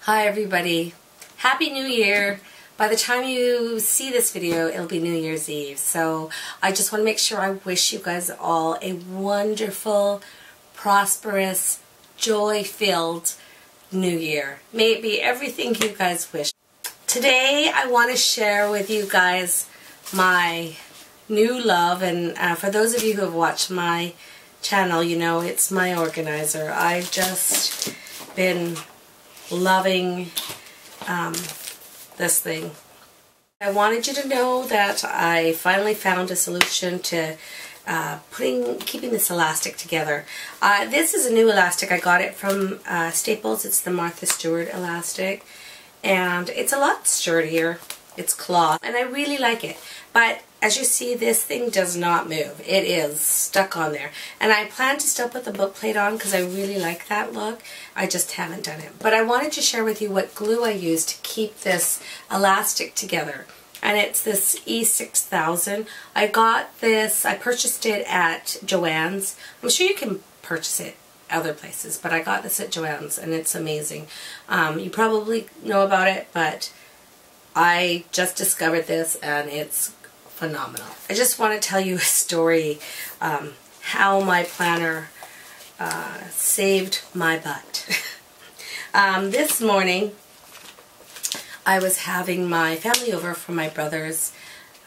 Hi everybody, Happy New Year. By the time you see this video, it'll be New Year's Eve. So I just want to make sure I wish you guys all a wonderful, prosperous, joy-filled New Year. May it be everything you guys wish. Today I want to share with you guys my new love, and for those of you who have watched my channel, you know it's my organizer. I've just been loving this thing. I wanted you to know that I finally found a solution to keeping this elastic together. This is a new elastic. I got it from Staples. It's the Martha Stewart elastic, and it's a lot sturdier. It's cloth, and I really like it. But as you see, this thing does not move. It is stuck on there. And I plan to still put the book plate on because I really like that look. I just haven't done it. But I wanted to share with you what glue I use to keep this elastic together. And it's this E6000. I got this, I purchased it at Joann's. I'm sure you can purchase it other places, but I got this at Joann's and it's amazing. You probably know about it, but I just discovered this and it's phenomenal. I just want to tell you a story, how my planner saved my butt. This morning I was having my family over for my brother's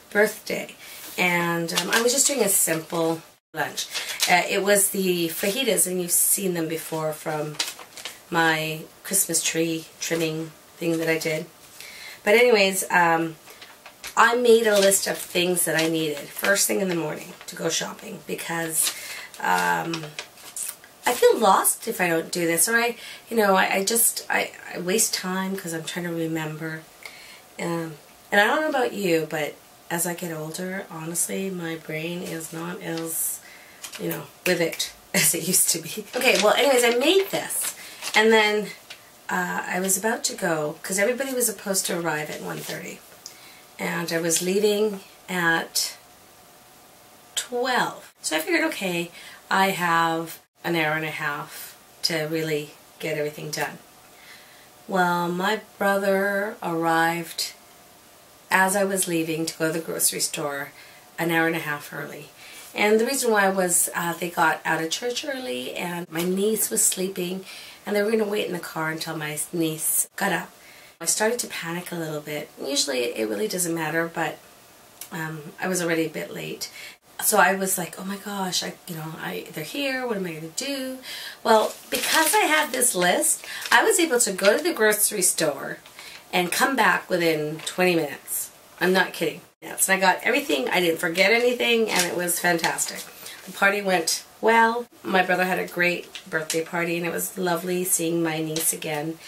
birthday, and I was just doing a simple lunch. It was the fajitas, and you've seen them before from my Christmas tree trimming thing that I did. But anyways, I made a list of things that I needed first thing in the morning to go shopping, because I feel lost if I don't do this, or I waste time because I'm trying to remember. And I don't know about you, but as I get older, honestly, my brain is not as, with it as it used to be. Okay, well, anyways, I made this, and then I was about to go because everybody was supposed to arrive at 1:30. And I was leaving at 12. So I figured, okay, I have an hour and a half to really get everything done. Well, my brother arrived as I was leaving to go to the grocery store an hour and a half early. And the reason why was they got out of church early, and my niece was sleeping, and they were going to wait in the car until my niece got up. I started to panic a little bit. Usually it really doesn't matter, but I was already a bit late. So I was like, oh my gosh, they're here, what am I going to do? Well, because I had this list, I was able to go to the grocery store and come back within 20 minutes. I'm not kidding. Yes, and I got everything, I didn't forget anything, and it was fantastic. The party went well. My brother had a great birthday party, and it was lovely seeing my niece again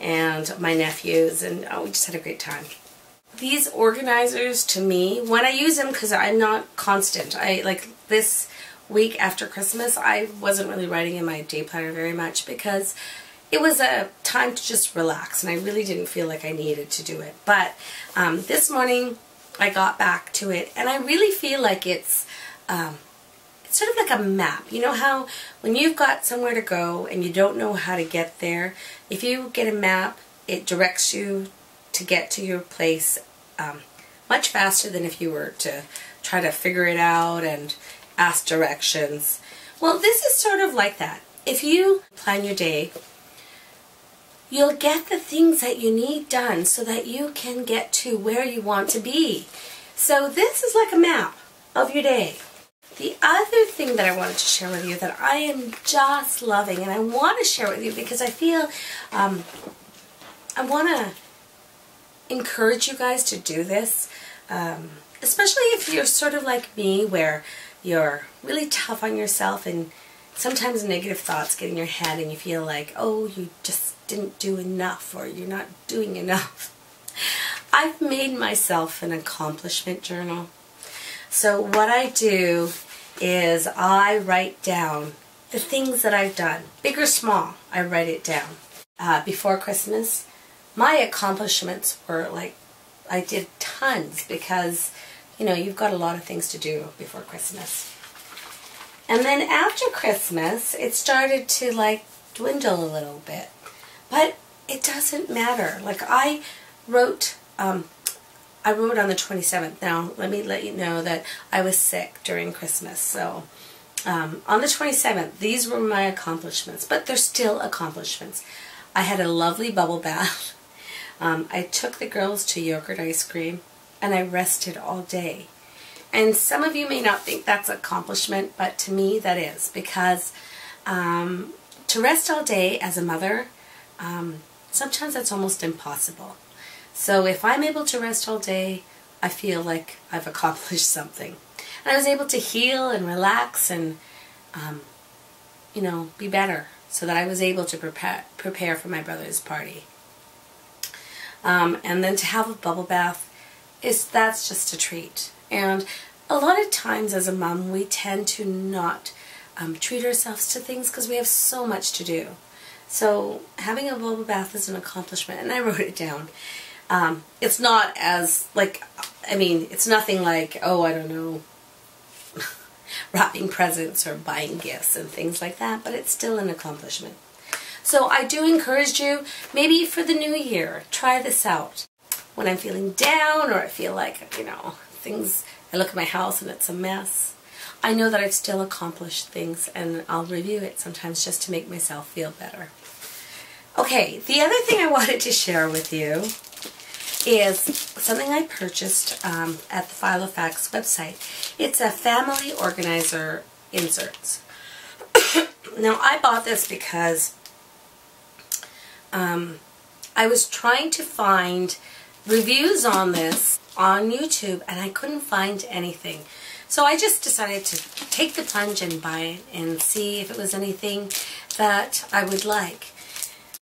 and my nephews, and we just had a great time. These organizers, to me, when I use them, because I'm not constant, like this week after Christmas, I wasn't really writing in my day planner very much because it was a time to just relax, and I really didn't feel like I needed to do it. But this morning I got back to it, and I really feel like it's sort of like a map. You know how when you've got somewhere to go and you don't know how to get there, if you get a map, it directs you to get to your place much faster than if you were to try to figure it out and ask directions. Well, this is sort of like that. If you plan your day, you'll get the things that you need done so that you can get to where you want to be. So this is like a map of your day. The other thing that I wanted to share with you that I am just loving, and I want to share with you because I feel I want to encourage you guys to do this, especially if you're sort of like me, where you're really tough on yourself and sometimes negative thoughts get in your head and you feel like, oh, you just didn't do enough, or you're not doing enough. I've made myself an accomplishment journal. So what I do is I write down the things that I've done, big or small. I write it down. Before Christmas, my accomplishments were like, I did tons because, you've got a lot of things to do before Christmas. And then after Christmas, it started to like dwindle a little bit. But it doesn't matter. Like I wrote on the 27th. Now, let me let you know that I was sick during Christmas. So, on the 27th, these were my accomplishments, but they're still accomplishments. I had a lovely bubble bath. I took the girls to yogurt ice cream, and I rested all day. And some of you may not think that's an accomplishment, but to me that is, because to rest all day as a mother, sometimes that's almost impossible. So if I'm able to rest all day, I feel like I've accomplished something. And I was able to heal and relax and, you know, be better, so that I was able to prepare for my brother's party. And then to have a bubble bath, that's just a treat. And a lot of times as a mom, we tend to not treat ourselves to things because we have so much to do. So having a bubble bath is an accomplishment, and I wrote it down. It's not as, like, I mean, it's nothing like, oh, I don't know, wrapping presents or buying gifts and things like that, but it's still an accomplishment. So I do encourage you, maybe for the new year, try this out. When I'm feeling down, or I feel like, you know, I look at my house and it's a mess, I know that I've still accomplished things, and I'll review it sometimes just to make myself feel better. Okay, the other thing I wanted to share with you is something I purchased at the Filofax website. It's a family organizer inserts. Now, I bought this because I was trying to find reviews on this on YouTube, and I couldn't find anything. So I just decided to take the plunge and buy it and see if it was anything that I would like.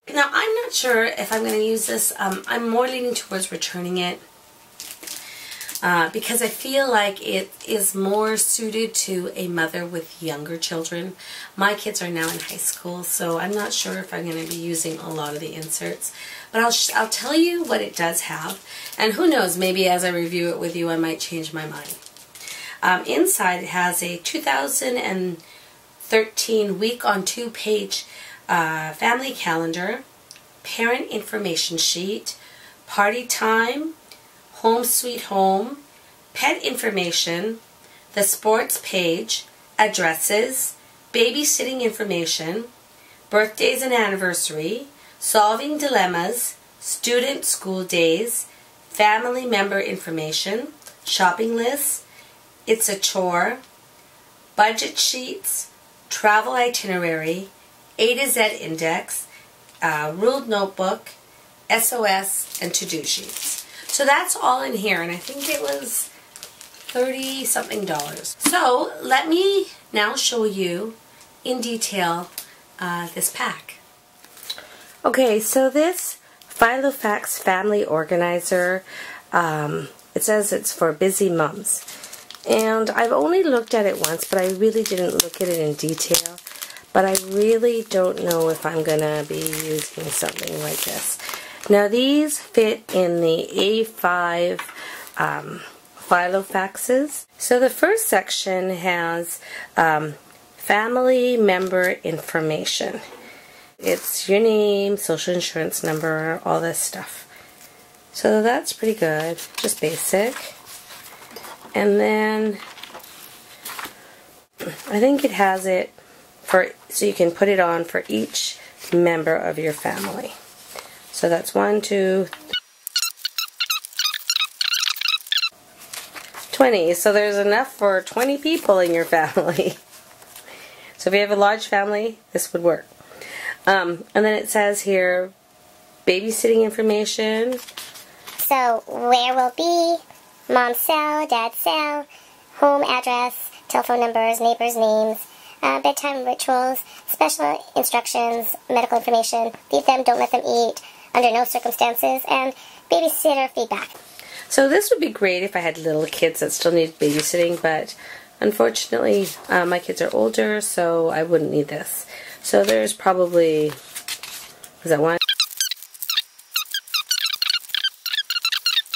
Now, I'm not sure if I'm going to use this. I'm more leaning towards returning it because I feel like it is more suited to a mother with younger children. My kids are now in high school, so I'm not sure if I'm going to be using a lot of the inserts. But I'll tell you what it does have, and who knows, maybe as I review it with you, I might change my mind. Inside, it has a 2013 week-on-2 page family calendar, parent information sheet, party time, home sweet home, pet information, the sports page, addresses, babysitting information, birthdays and anniversary, solving dilemmas, student school days, family member information, shopping lists, it's a chore, budget sheets, travel itinerary, A to Z index, ruled notebook, SOS, and to-do sheets. So that's all in here, and I think it was $30-something. So let me now show you in detail this pack. Okay, so this Filofax Family Organizer, it says it's for busy moms. And I've only looked at it once, but I really didn't look at it in detail. But I really don't know if I'm going to be using something like this. Now, these fit in the A5 Filofaxes. So the first section has family member information. It's your name, social insurance number, all this stuff. So that's pretty good, just basic. And then I think it has it so you can put it on for each member of your family. So that's 1, 2, 20. So there's enough for 20 people in your family. So if you have a large family, this would work. And then it says here, babysitting information. So where we'll be, mom's cell, dad's cell, home address, telephone numbers, neighbors' names, bedtime rituals, special instructions, medical information, feed them, don't let them eat, under no circumstances, and babysitter feedback. So this would be great if I had little kids that still need babysitting, but unfortunately my kids are older, so I wouldn't need this. So there's probably, is that 1,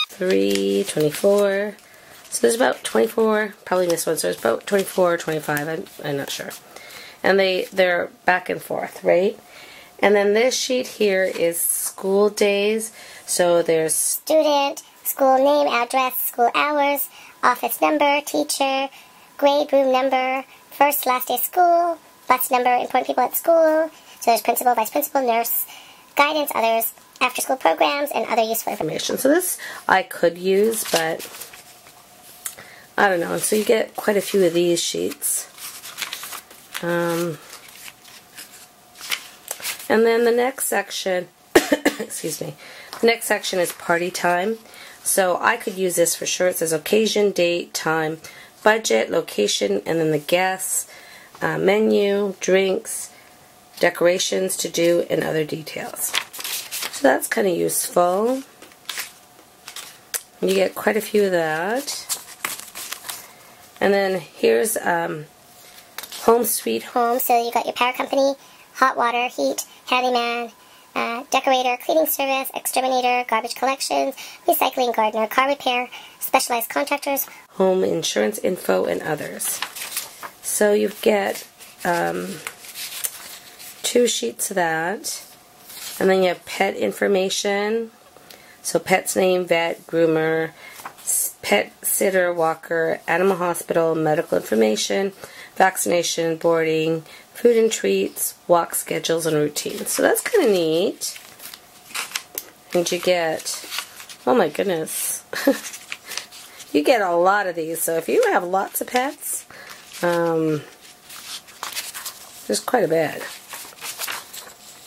3, 24. So there's about 24, probably missed one, so there's about 24 or 25, I'm not sure. And they're back and forth, right? And then this sheet here is school days. So there's student, school name, address, school hours, office number, teacher, grade, room number, first, last day of school, bus number, important people at school. So there's principal, vice principal, nurse, guidance, others, after school programs, and other useful information. So this I could use, but I don't know. So you get quite a few of these sheets. And then the next section, excuse me, the next section is party time. So I could use this for sure. It says occasion, date, time, budget, location, and then the guests, menu, drinks, decorations to do, and other details. So that's kind of useful. You get quite a few of that. And then here's Home Sweet Home. So you got your power company, hot water, heat, handyman, decorator, cleaning service, exterminator, garbage collections, recycling, gardener, car repair, specialized contractors, home insurance info, and others. So you get 2 sheets of that. And then you have pet information. So pet's name, vet, groomer, pet sitter, walker, animal hospital, medical information, vaccination, boarding, food and treats, walk schedules, and routines. So that's kind of neat. And you get, oh my goodness, you get a lot of these. So if you have lots of pets, there's quite a bit.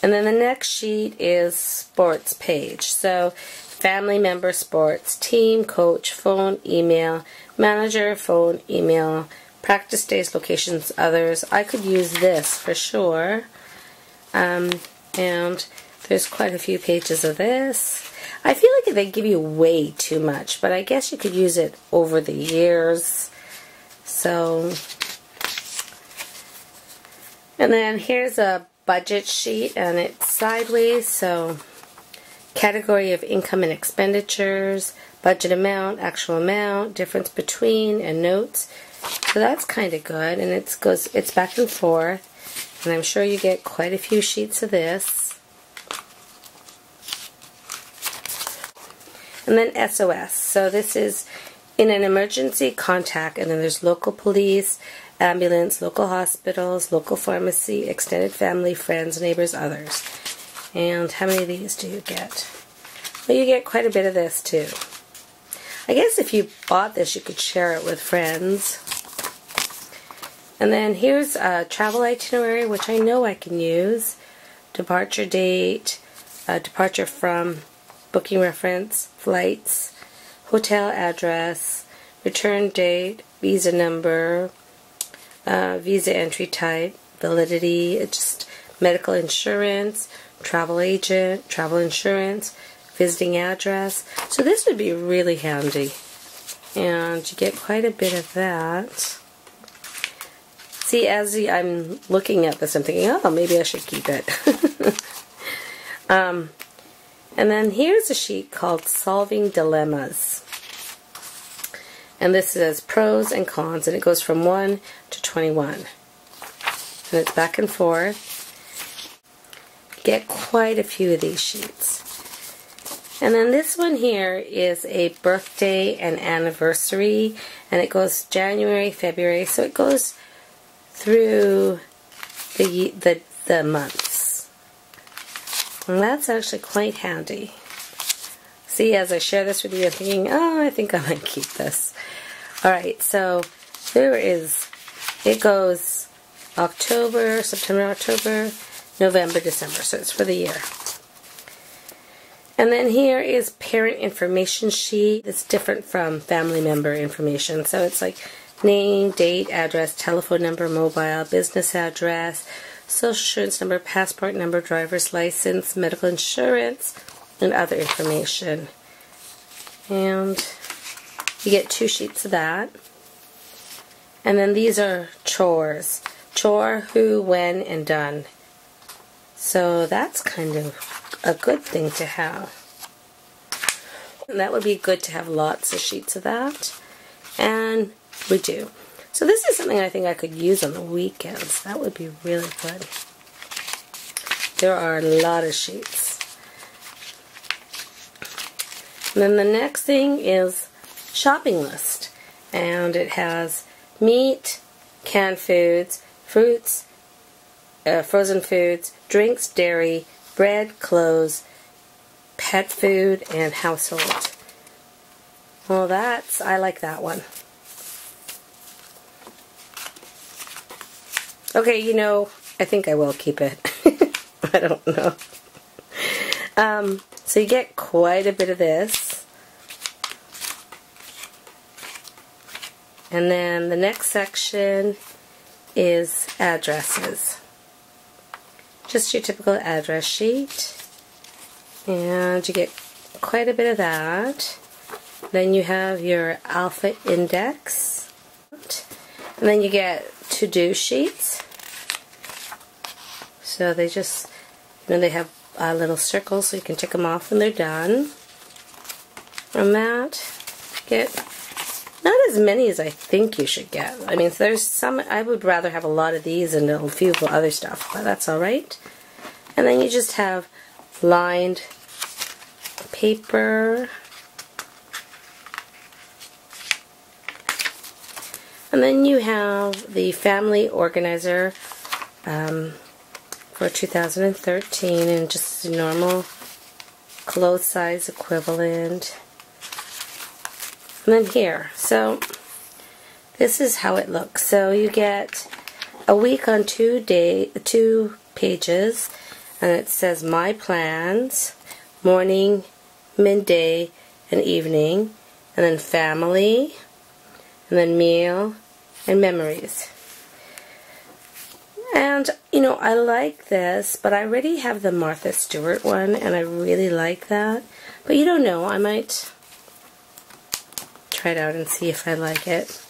And then the next sheet is sports page. So family member sports, team, coach, phone, email, manager, phone, email, practice days, locations, others. I could use this for sure. And there's quite a few pages of this. I feel like they give you way too much, but I guess you could use it over the years. So, and then here's a budget sheet, and it's sideways. So category of income and expenditures, budget amount, actual amount, difference between, and notes. So that's kind of good, and it's back and forth, and I'm sure you get quite a few sheets of this. And then SOS. So this is in an emergency, contact, and then there's local police, ambulance, local hospitals, local pharmacy, extended family, friends, neighbors, others. And how many of these do you get? Well, you get quite a bit of this too. I guess if you bought this, you could share it with friends. And then here's a travel itinerary, which I know I can use. Departure date, departure from, booking reference, flights, hotel address, return date, visa number, visa entry type, validity, just medical insurance, travel agent, travel insurance, visiting address. So this would be really handy. And you get quite a bit of that. See, as I'm looking at this, I'm thinking, oh, maybe I should keep it. And then here's a sheet called Solving Dilemmas. And this says pros and cons, and it goes from 1 to 21. And it's back and forth. You get quite a few of these sheets. And then this one here is a birthday and anniversary, and it goes January, February, so it goes through the months. And that's actually quite handy. See, as I share this with you, I'm thinking, oh, I think I might keep this. Alright, so there is, it goes October, September, October, November, December, so it's for the year. And then here is parent information sheet. It's different from family member information. So it's like name, date, address, telephone number, mobile, business address, social insurance number, passport number, driver's license, medical insurance, and other information. And you get 2 sheets of that. And then these are chores. Chore, who, when, and done. So that's kind of a good thing to have. And that would be good to have lots of sheets of that. And we do. So this is something I think I could use on the weekends. That would be really good. There are a lot of sheets. And then the next thing is shopping list. And it has meat, canned foods, fruits, frozen foods, drinks, dairy, bread, clothes, pet food, and household. Well, I like that one. Okay, you know, I think I will keep it. I don't know. So you get quite a bit of this. And then the next section is addresses. Just your typical address sheet. And you get quite a bit of that. Then you have your alpha index. And then you get to-do sheets. So they just, you know, they have little circles so you can tick them off when they're done. From that, get not as many as I think you should get. I mean, there's some, I would rather have a lot of these and a few other stuff, but that's alright. And then you just have lined paper. And then you have the family organizer for 2013 and just a normal clothes size equivalent. And then here, so this is how it looks. So you get a week on 2 pages, and it says my plans, morning, midday, and evening, and then family, and then meal, and memories. And, you know, I like this, but I already have the Martha Stewart one, and I really like that. But you don't know, I might try it out and see if I like it,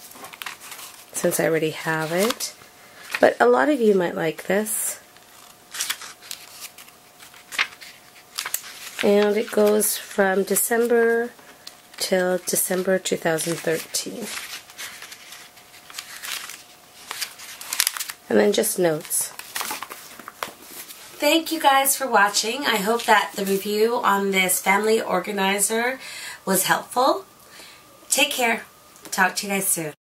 since I already have it. But a lot of you might like this. And it goes from December till December 2013. And then just notes. Thank you guys for watching. I hope that the review on this family organizer was helpful. Take care. Talk to you guys soon.